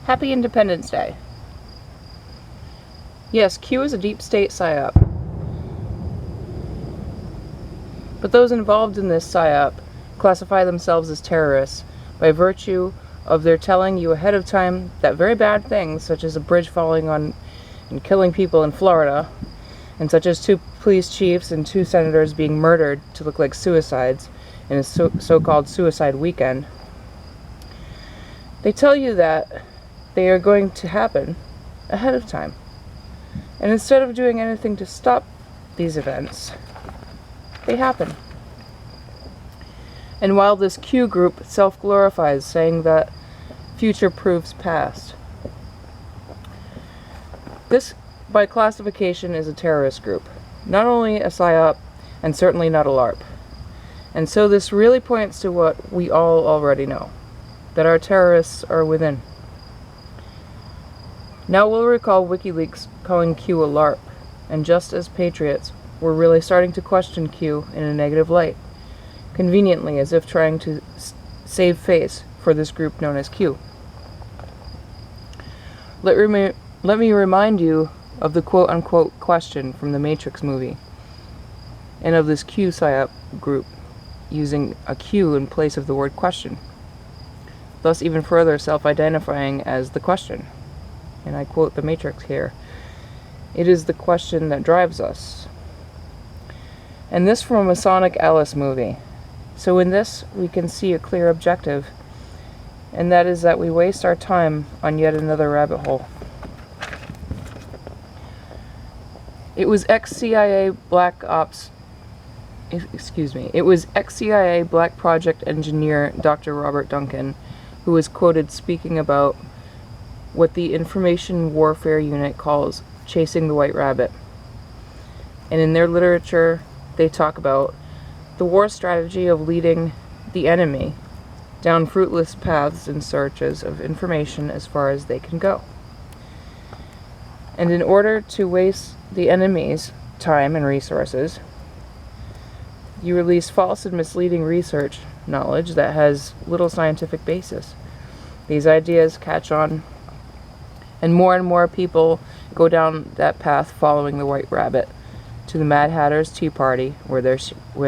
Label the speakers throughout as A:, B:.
A: Happy Independence Day. Yes, Q is a deep state psyop. But those involved in this psyop classify themselves as terrorists by virtue of their telling you ahead of time that very bad things, such as a bridge falling on and killing people in Florida, and such as 2 police chiefs and 2 senators being murdered to look like suicides in a so-called suicide weekend. They tell you that they are going to happen ahead of time. And instead of doing anything to stop these events, they happen. And while this Q group self-glorifies, saying that future proves past, this, by classification, is a terrorist group. Not only a PSYOP, and certainly not a LARP. And so this really points to what we all already know, that our terrorists are within. Now we'll recall WikiLeaks calling Q a LARP, and just as patriots were really starting to question Q in a negative light, conveniently as if trying to save face for this group known as Q. Let me remind you of the quote-unquote question from the Matrix movie, and of this Q PSYOP group using a Q in place of the word question, thus even further self-identifying as the question. And I quote the Matrix here, "It is the question that drives us." And this from a Sonic Alice movie. So in this, we can see a clear objective, and that is that we waste our time on yet another rabbit hole. It was ex-CIA Black Project engineer Dr. Robert Duncan who was quoted speaking about what the Information Warfare Unit calls chasing the white rabbit. And in their literature, they talk about the war strategy of leading the enemy down fruitless paths in searches of information as far as they can go. And in order to waste the enemy's time and resources, you release false and misleading research knowledge that has little scientific basis. These ideas catch on, and more people go down that path following the white rabbit to the Mad Hatter's Tea Party, where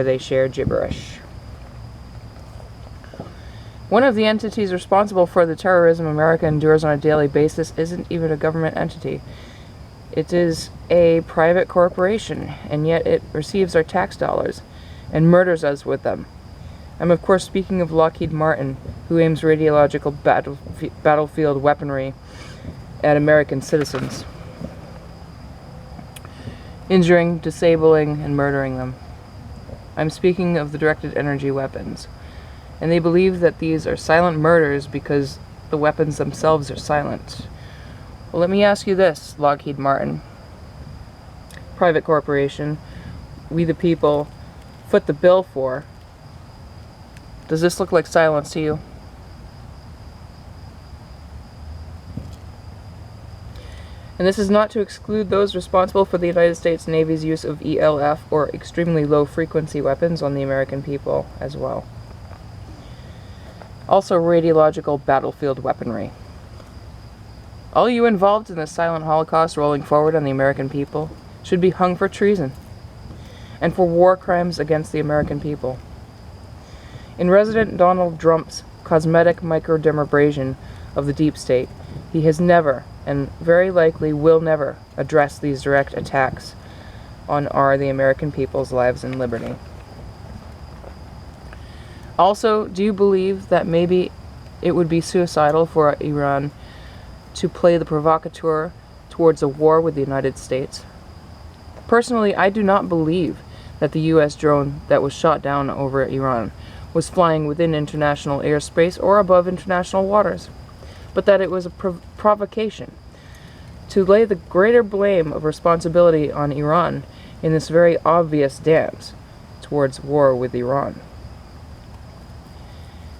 A: they share gibberish. One of the entities responsible for the terrorism America endures on a daily basis isn't even a government entity. It is a private corporation, and yet it receives our tax dollars and murders us with them. I'm of course speaking of Lockheed Martin, who aims radiological battlefield weaponry at American citizens, injuring, disabling, and murdering them. I'm speaking of the directed energy weapons, and they believe that these are silent murders because the weapons themselves are silent. Well, let me ask you this, Lockheed Martin, private corporation, we the people foot the bill for. Does this look like silence to you? And this is not to exclude those responsible for the United States Navy's use of ELF, or extremely low-frequency weapons, on the American people as well. Also radiological battlefield weaponry. All you involved in this silent Holocaust rolling forward on the American people should be hung for treason and for war crimes against the American people. In Resident Donald Drumpf's cosmetic microdermabrasion of the deep state, he has never, and very likely will never, address these direct attacks on the American people's lives and liberty. Also, do you believe that maybe it would be suicidal for Iran to play the provocateur towards a war with the United States? Personally, I do not believe that the U.S. drone that was shot down over Iran was flying within international airspace or above international waters, but that it was a provocation to lay the greater blame of responsibility on Iran in this very obvious dance towards war with Iran.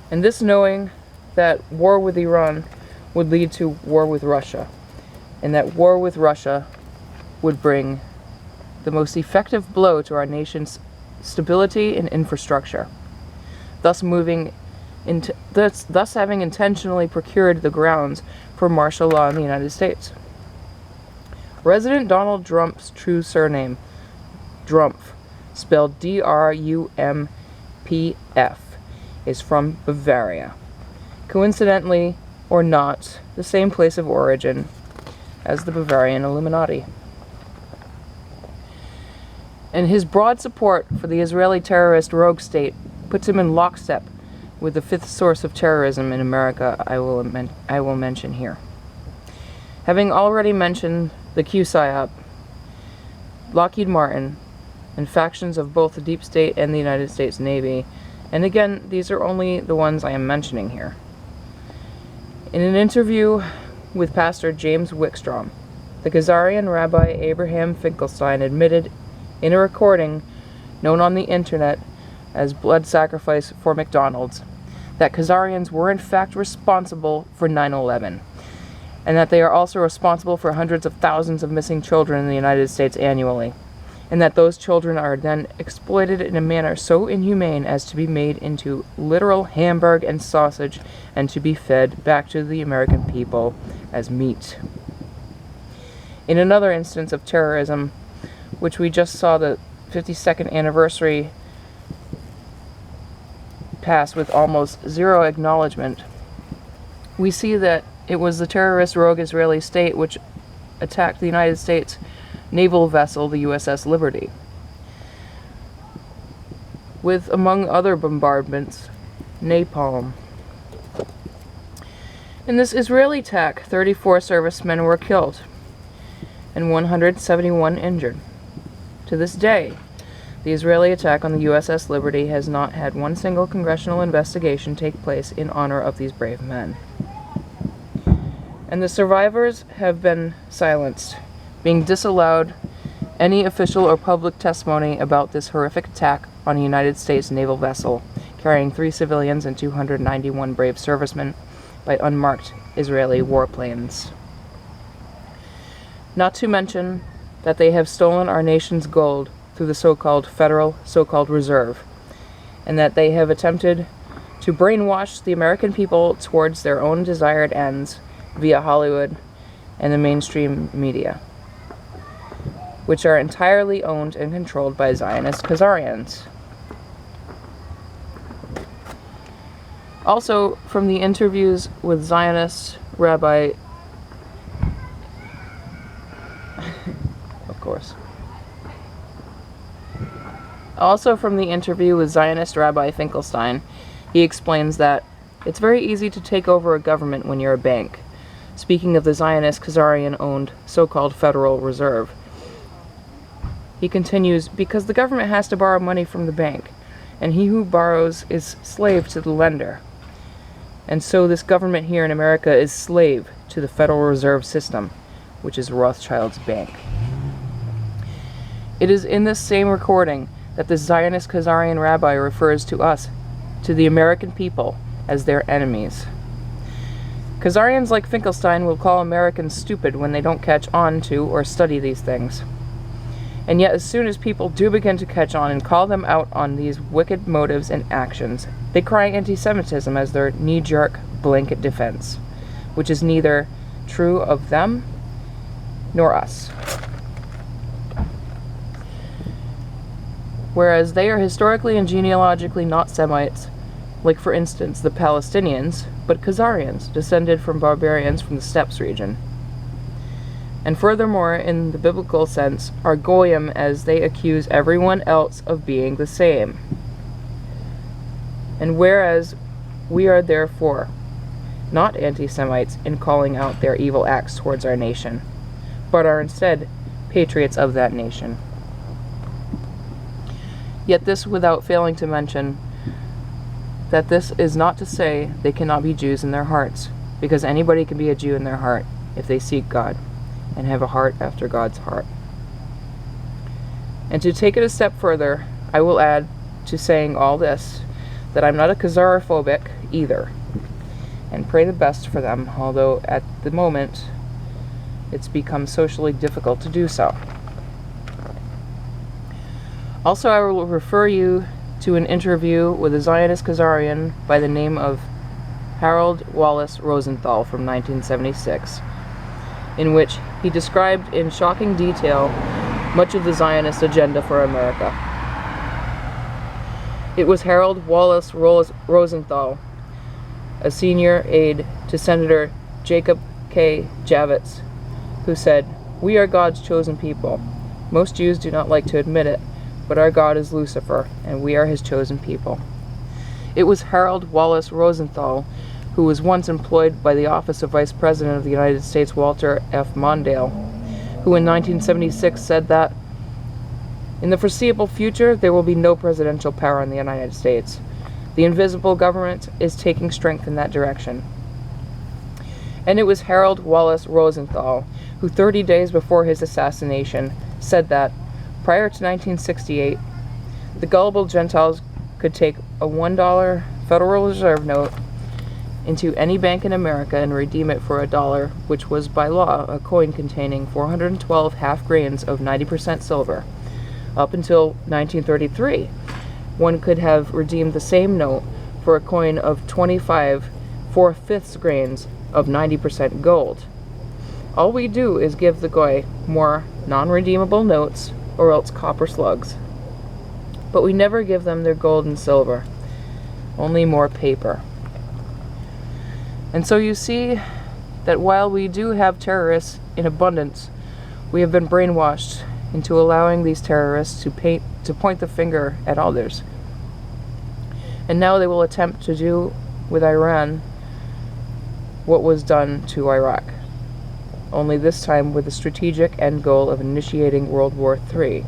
A: And this knowing that war with Iran would lead to war with Russia, and that war with Russia would bring the most effective blow to our nation's stability and infrastructure, thus moving thus having intentionally procured the grounds for martial law in the United States. Resident Donald Drumpf's true surname, Drumpf, spelled Drumpf, is from Bavaria. Coincidentally, or not, the same place of origin as the Bavarian Illuminati. And his broad support for the Israeli terrorist rogue state puts him in lockstep with the fifth source of terrorism in America I will mention here. Having already mentioned the Q-PSYOP, Lockheed Martin, and factions of both the deep state and the United States Navy, and again, these are only the ones I am mentioning here. In an interview with Pastor James Wickstrom, the Khazarian Rabbi Abraham Finkelstein admitted in a recording known on the internet as Blood Sacrifice for McDonald's that Khazarians were in fact responsible for 9/11, and that they are also responsible for hundreds of thousands of missing children in the United States annually, and that those children are then exploited in a manner so inhumane as to be made into literal hamburg and sausage and to be fed back to the American people as meat. In another instance of terrorism, which we just saw the 52nd anniversary pass with almost zero acknowledgement, we see that it was the terrorist rogue Israeli state which attacked the United States naval vessel, the USS Liberty, with, among other bombardments, napalm. In this Israeli attack, 34 servicemen were killed and 171 injured. To this day, the Israeli attack on the USS Liberty has not had one single congressional investigation take place in honor of these brave men. And the survivors have been silenced, being disallowed any official or public testimony about this horrific attack on a United States naval vessel carrying 3 civilians and 291 brave servicemen by unmarked Israeli warplanes. Not to mention that they have stolen our nation's gold through the so-called federal so-called reserve, and that they have attempted to brainwash the American people towards their own desired ends via Hollywood and the mainstream media, which are entirely owned and controlled by Zionist Khazarians. Also, from the interviews with Zionist Rabbi, of course. Also from the interview with Zionist Rabbi Finkelstein, he explains that it's very easy to take over a government when you're a bank. Speaking of the Zionist Khazarian-owned so-called Federal Reserve, he continues, because the government has to borrow money from the bank, and he who borrows is slave to the lender. And so this government here in America is slave to the Federal Reserve System, which is Rothschild's bank. It is in this same recording that the Zionist Khazarian rabbi refers to us, to the American people, as their enemies. Khazarians like Finkelstein will call Americans stupid when they don't catch on to or study these things. And yet as soon as people do begin to catch on and call them out on these wicked motives and actions, they cry anti-Semitism as their knee-jerk blanket defense, which is neither true of them nor us. Whereas they are historically and genealogically not Semites, like for instance the Palestinians, but Khazarians, descended from barbarians from the steppes region. And furthermore, in the biblical sense, are goyim, as they accuse everyone else of being the same. And whereas we are therefore not anti-Semites in calling out their evil acts towards our nation, but are instead patriots of that nation. Yet this without failing to mention that this is not to say they cannot be Jews in their hearts, because anybody can be a Jew in their heart if they seek God and have a heart after God's heart. And to take it a step further, I will add to saying all this that I'm not a Khazaraphobic either, and pray the best for them, although at the moment it's become socially difficult to do so. Also, I will refer you to an interview with a Zionist Khazarian by the name of Harold Wallace Rosenthal from 1976, in which he described in shocking detail much of the Zionist agenda for America. It was Harold Wallace Rosenthal, a senior aide to Senator Jacob K. Javits, who said, "We are God's chosen people. Most Jews do not like to admit it, but our God is Lucifer, and we are his chosen people." It was Harold Wallace Rosenthal, who was once employed by the office of Vice President of the United States Walter F. Mondale, who in 1976 said that, "In the foreseeable future, there will be no presidential power in the United States. The invisible government is taking strength in that direction." And it was Harold Wallace Rosenthal who 30 days before his assassination said that, prior to 1968, the gullible Gentiles could take a $1 Federal Reserve note into any bank in America and redeem it for $1, which was by law a coin containing 412 half grains of 90% silver. Up until 1933, one could have redeemed the same note for a coin of 25 4/5 grains of 90% gold. All we do is give the goy more non-redeemable notes or else copper slugs. But we never give them their gold and silver, only more paper. And so you see that while we do have terrorists in abundance, we have been brainwashed into allowing these terrorists to point the finger at others. And now they will attempt to do with Iran what was done to Iraq, only this time with the strategic end goal of initiating World War III.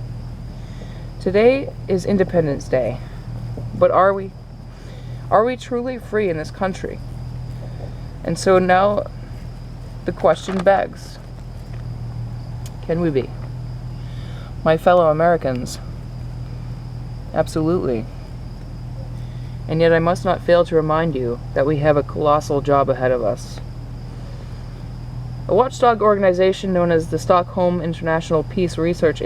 A: Today is Independence Day, but are we? Are we truly free in this country? And so now the question begs, can we be? My fellow Americans, absolutely. And yet I must not fail to remind you that we have a colossal job ahead of us. A watchdog organization known as the Stockholm International Peace Research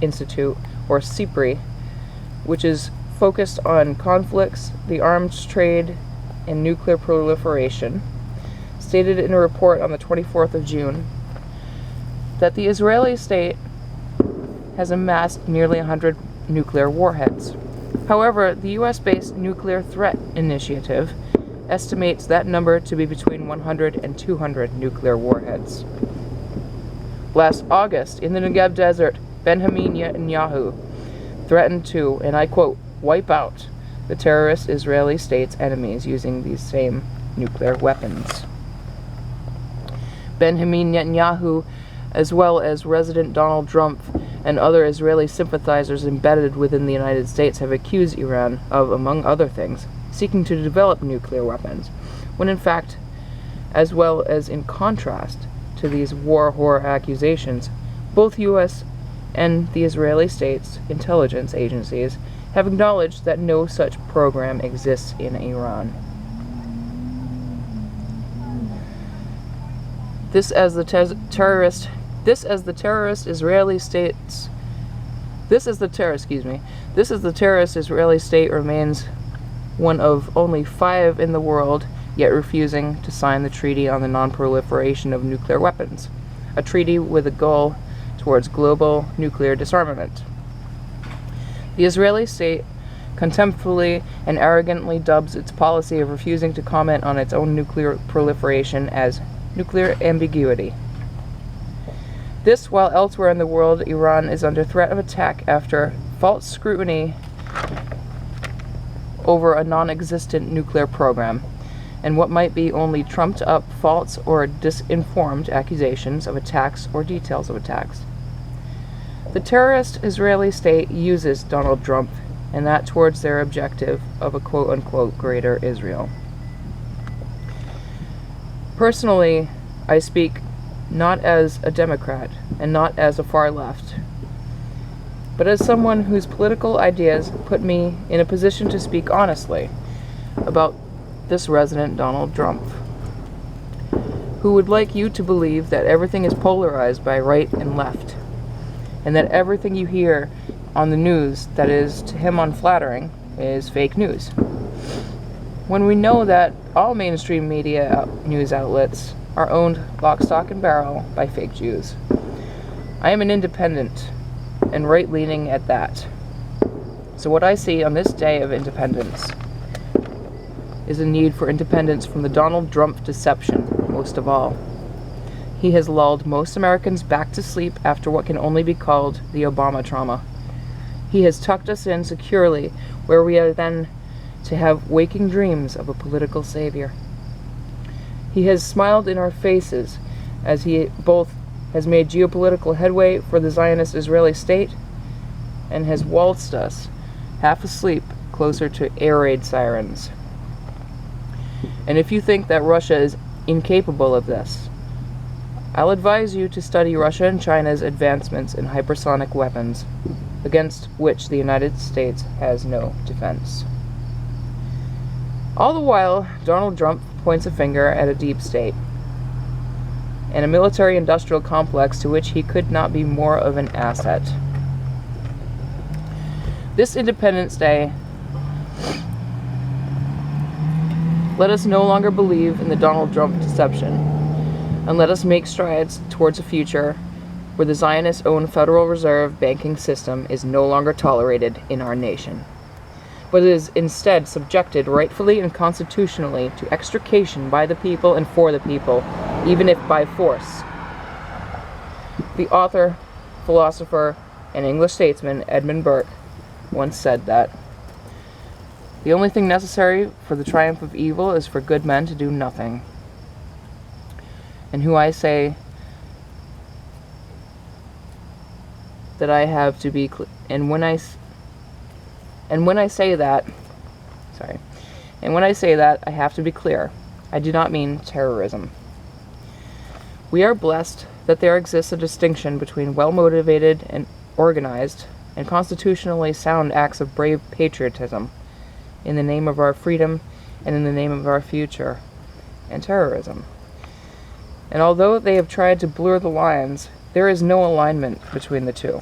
A: Institute, or SIPRI, which is focused on conflicts, the arms trade, and nuclear proliferation, stated in a report on the 24th of June that the Israeli state has amassed nearly 100 nuclear warheads. However, the US-based Nuclear Threat Initiative estimates that number to be between 100 and 200 nuclear warheads. Last August, in the Negev Desert, Benjamin Netanyahu threatened to, and I quote, "wipe out the terrorist Israeli state's enemies using these same nuclear weapons." Benjamin Netanyahu, as well as resident Donald Drumpf and other Israeli sympathizers embedded within the United States, have accused Iran of, among other things, seeking to develop nuclear weapons, when in fact, as well as in contrast to these war horror accusations, both U.S. and the Israeli state's intelligence agencies have acknowledged that no such program exists in Iran. This as the terrorist Israeli state remains one of only 5 in the world yet refusing to sign the Treaty on the Non-Proliferation of Nuclear Weapons, a treaty with a goal towards global nuclear disarmament. The Israeli state contemptfully and arrogantly dubs its policy of refusing to comment on its own nuclear proliferation as nuclear ambiguity. This, while elsewhere in the world, Iran is under threat of attack after false scrutiny over a non-existent nuclear program, and what might be only trumped-up false or disinformed accusations of attacks or details of attacks. The terrorist Israeli state uses Donald Trump, and that towards their objective of a quote-unquote greater Israel. Personally, I speak not as a Democrat and not as a far left, but as someone whose political ideas put me in a position to speak honestly about this resident Donald Trump, who would like you to believe that everything is polarized by right and left, and that everything you hear on the news that is to him unflattering is fake news. When we know that all mainstream media news outlets are owned lock, stock, and barrel by fake Jews. I am an independent, and right-leaning at that. So what I see on this day of independence is a need for independence from the Donald Drumpf deception, most of all. He has lulled most Americans back to sleep after what can only be called the Obama trauma. He has tucked us in securely where we are then to have waking dreams of a political savior. He has smiled in our faces as he both has made geopolitical headway for the Zionist Israeli state and has waltzed us, half asleep, closer to air raid sirens. And if you think that Russia is incapable of this, I'll advise you to study Russia and China's advancements in hypersonic weapons, against which the United States has no defense. All the while, Donald Trump points a finger at a deep state and a military-industrial complex to which he could not be more of an asset. This Independence Day, let us no longer believe in the Donald Trump deception, and let us make strides towards a future where the Zionist-owned Federal Reserve banking system is no longer tolerated in our nation, but is instead subjected rightfully and constitutionally to extrication by the people and for the people, even if by force. The author, philosopher, and English statesman Edmund Burke once said that the only thing necessary for the triumph of evil is for good men to do nothing. And who I say that I have to be and when I say that I have to be clear, I do not mean terrorism. We are blessed that there exists a distinction between well-motivated and organized and constitutionally sound acts of brave patriotism in the name of our freedom and in the name of our future, and terrorism. And although they have tried to blur the lines, there is no alignment between the two.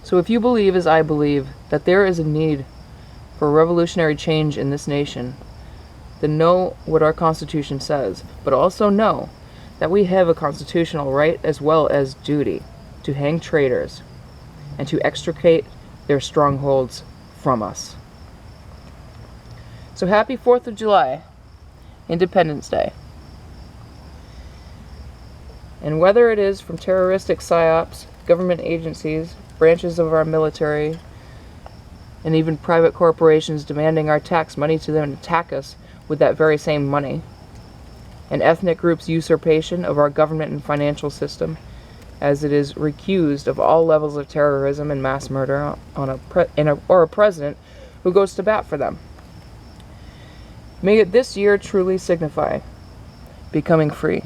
A: So if you believe, as I believe, that there is a need for revolutionary change in this nation, then know what our Constitution says, but also know that we have a constitutional right as well as duty to hang traitors and to extricate their strongholds from us. So happy 4th of July, Independence Day. And whether it is from terroristic psyops, government agencies, branches of our military, and even private corporations demanding our tax money to then attack us with that very same money, and ethnic groups' usurpation of our government and financial system, as it is recused of all levels of terrorism and mass murder on a president who goes to bat for them. May it this year truly signify becoming free.